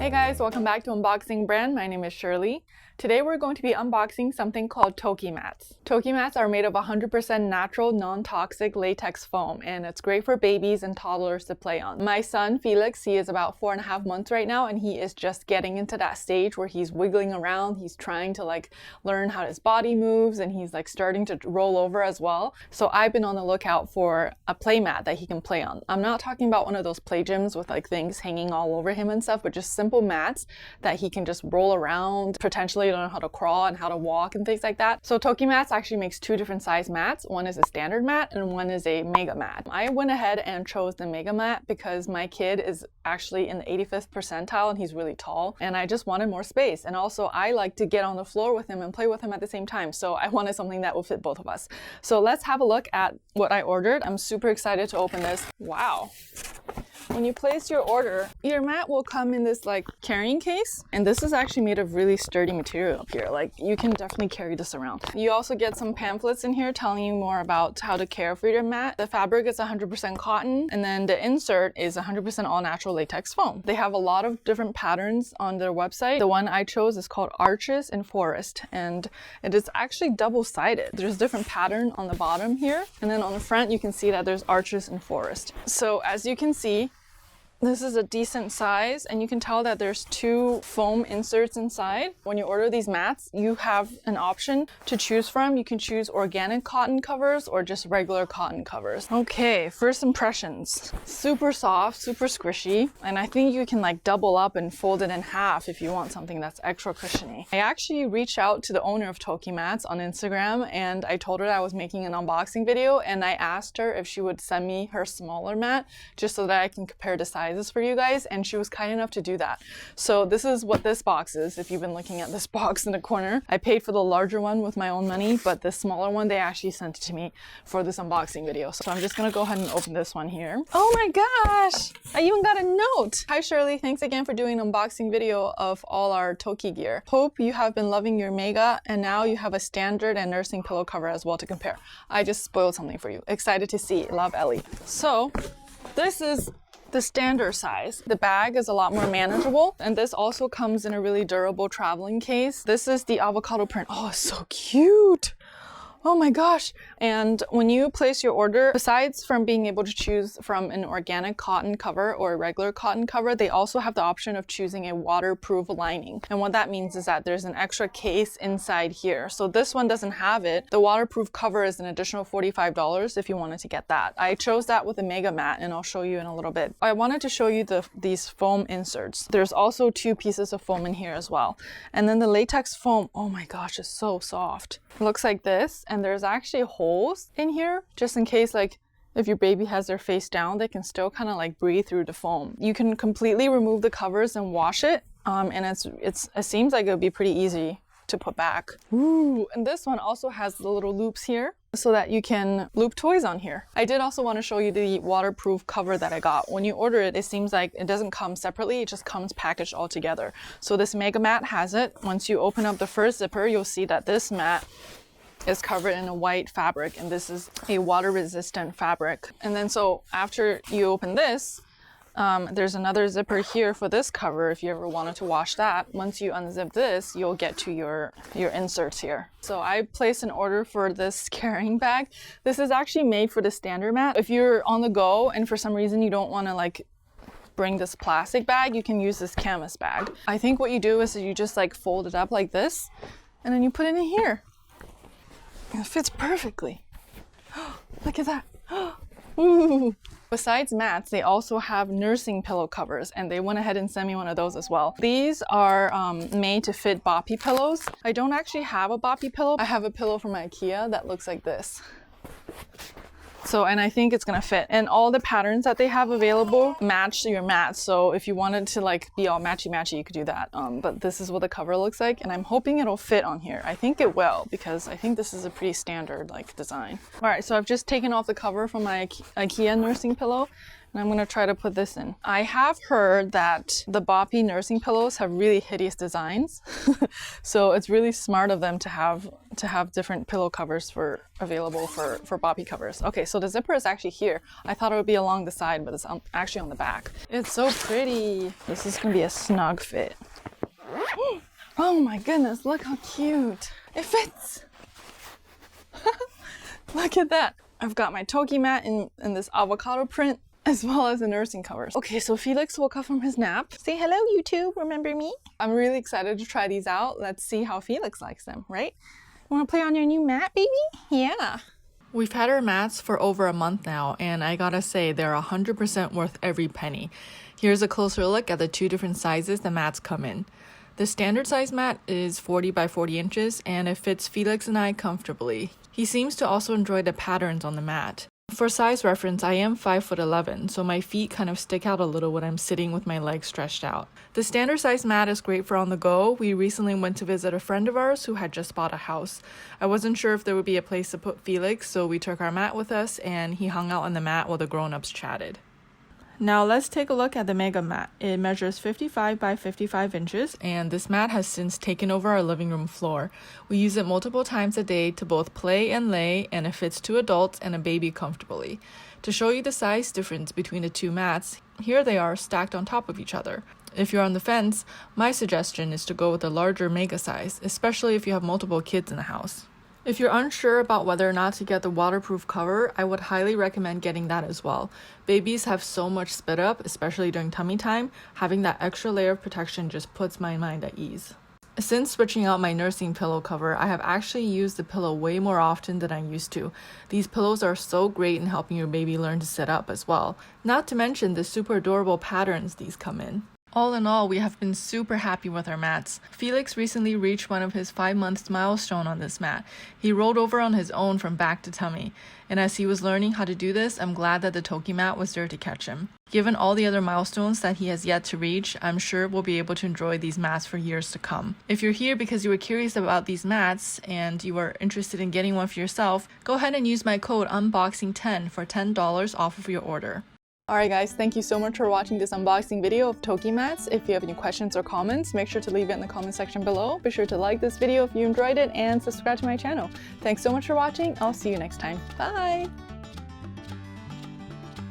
Hey guys, welcome back to Unboxing Brand. My name is Shirley. Today we're going to be unboxing something called Toki Mats. Toki Mats are made of 100% natural, non-toxic latex foam, and it's great for babies and toddlers to play on. My son Felix, he is about 4.5 months right now, and he is just getting into that stage where he's wiggling around. He's trying to learn how his body moves, and he's starting to roll over as well. So I've been on the lookout for a play mat that he can play on. I'm not talking about one of those play gyms with things hanging all over him and stuff, but just simple mats that he can just roll around, potentially learn how to crawl and how to walk and things like that. So Toki Mats actually makes two different size mats. One is a standard mat and one is a mega mat. I went ahead and chose the mega mat because my kid is actually in the 85th percentile and he's really tall, and I just wanted more space. And also I like to get on the floor with him and play with him at the same time. So I wanted something that will fit both of us. So let's have a look at what I ordered. I'm super excited to open this. Wow. When you place your order, your mat will come in this carrying case, and this is actually made of really sturdy material up here. You can definitely carry this around. You also get some pamphlets in here telling you more about how to care for your mat. The fabric is 100% cotton, and then the insert is 100% all natural latex foam. They have a lot of different patterns on their website. The one I chose is called Arches and Forest, and it is actually double-sided. There's different pattern on the bottom here, and then on the front you can see that there's Arches and Forest. So as you can see, this is a decent size, and you can tell that there's two foam inserts inside. When you order these mats, you have an option to choose from. You can choose organic cotton covers or just regular cotton covers. Okay, first impressions. Super soft, super squishy, and I think you can double up and fold it in half if you want something that's extra cushiony. I actually reached out to the owner of Toki Mats on Instagram, and I told her that I was making an unboxing video, and I asked her if she would send me her smaller mat just so that I can compare the sizes for you guys, and she was kind enough to do that. So this is what this box is. If you've been looking at this box in the corner, I paid for the larger one with my own money, but the smaller one they actually sent it to me for this unboxing video. So I'm just gonna go ahead and open this one here. Oh my gosh, I even got a note. Hi Shirley, thanks again for doing an unboxing video of all our Toki gear. Hope you have been loving your mega, and now you have a standard and nursing pillow cover as well to compare. I just spoiled something for you. Excited to see. Love, Ellie. So this is the standard size. The bag is a lot more manageable, and this also comes in a really durable traveling case. This is the avocado print. Oh, it's so cute. Oh my gosh. And when you place your order, besides from being able to choose from an organic cotton cover or a regular cotton cover, they also have the option of choosing a waterproof lining. And what that means is that there's an extra case inside here. So this one doesn't have it. The waterproof cover is an additional $45 if you wanted to get that. I chose that with a mega mat, and I'll show you in a little bit. I wanted to show you these foam inserts. There's also two pieces of foam in here as well. And then the latex foam, oh my gosh, it's so soft. It looks like this, and there's actually holes in here just in case if your baby has their face down, they can still kind of breathe through the foam. You can completely remove the covers and wash it, and it seems like it would be pretty easy to put back. Ooh, and this one also has the little loops here so that you can loop toys on here. I did also want to show you the waterproof cover that I got. When you order it, it seems like it doesn't come separately, it just comes packaged all together. So this mega mat has it. Once you open up the first zipper, you'll see that this mat is covered in a white fabric, and this is a water resistant fabric. And then so after you open this, there's another zipper here for this cover if you ever wanted to wash that. Once you unzip this, you'll get to your inserts here. So I placed an order for this carrying bag. This is actually made for the standard mat. If you're on the go and for some reason you don't want to bring this plastic bag, you can use this canvas bag. I think what you do is you just fold it up like this, and then you put it in here. It fits perfectly. Look at that. Ooh. Besides mats, they also have nursing pillow covers, and they went ahead and sent me one of those as well. These are made to fit boppy pillows. I don't actually have a boppy pillow. I have a pillow from IKEA that looks like this. So, and I think it's gonna fit. And all the patterns that they have available match your mat. So if you wanted to be all matchy-matchy, you could do that. But this is what the cover looks like, and I'm hoping it'll fit on here. I think it will, because I think this is a pretty standard design. All right, so I've just taken off the cover from my IKEA nursing pillow. And I'm gonna try to put this in. I have heard that the Boppy nursing pillows have really hideous designs. So it's really smart of them to have different pillow covers available for Boppy covers. Okay, so the zipper is actually here. I thought it would be along the side, but it's actually on the back. It's so pretty. This is gonna be a snug fit. Oh my goodness, look how cute. It fits. Look at that. I've got my Toki mat in this avocado print, as well as the nursing covers. Okay, so Felix woke up from his nap. Say hello, YouTube. Remember me? I'm really excited to try these out. Let's see how Felix likes them, right? You want to play on your new mat, baby? Yeah. We've had our mats for over a month now, and I gotta say, they're 100% worth every penny. Here's a closer look at the two different sizes the mats come in. The standard size mat is 40 by 40 inches, and it fits Felix and I comfortably. He seems to also enjoy the patterns on the mat. For size reference, I am 5'11", so my feet kind of stick out a little when I'm sitting with my legs stretched out. The standard size mat is great for on the go. We recently went to visit a friend of ours who had just bought a house. I wasn't sure if there would be a place to put Felix, so we took our mat with us and he hung out on the mat while the grown-ups chatted. Now let's take a look at the Mega Mat. It measures 55 by 55 inches, and this mat has since taken over our living room floor. We use it multiple times a day to both play and lay, and it fits two adults and a baby comfortably. To show you the size difference between the two mats, here they are stacked on top of each other. If you're on the fence, my suggestion is to go with the larger mega size, especially if you have multiple kids in the house. If you're unsure about whether or not to get the waterproof cover, I would highly recommend getting that as well. Babies have so much spit up, especially during tummy time. Having that extra layer of protection just puts my mind at ease. Since switching out my nursing pillow cover, I have actually used the pillow way more often than I used to. These pillows are so great in helping your baby learn to sit up as well. Not to mention the super adorable patterns these come in. All in all, we have been super happy with our mats. Felix recently reached one of his 5-month milestone on this mat. He rolled over on his own from back to tummy. And as he was learning how to do this, I'm glad that the Toki mat was there to catch him. Given all the other milestones that he has yet to reach, I'm sure we'll be able to enjoy these mats for years to come. If you're here because you were curious about these mats and you are interested in getting one for yourself, go ahead and use my code UNBOXING10 for $10 off of your order. Alright guys, thank you so much for watching this unboxing video of Toki Mats. If you have any questions or comments, make sure to leave it in the comment section below. Be sure to like this video if you enjoyed it and subscribe to my channel. Thanks so much for watching. I'll see you next time. Bye!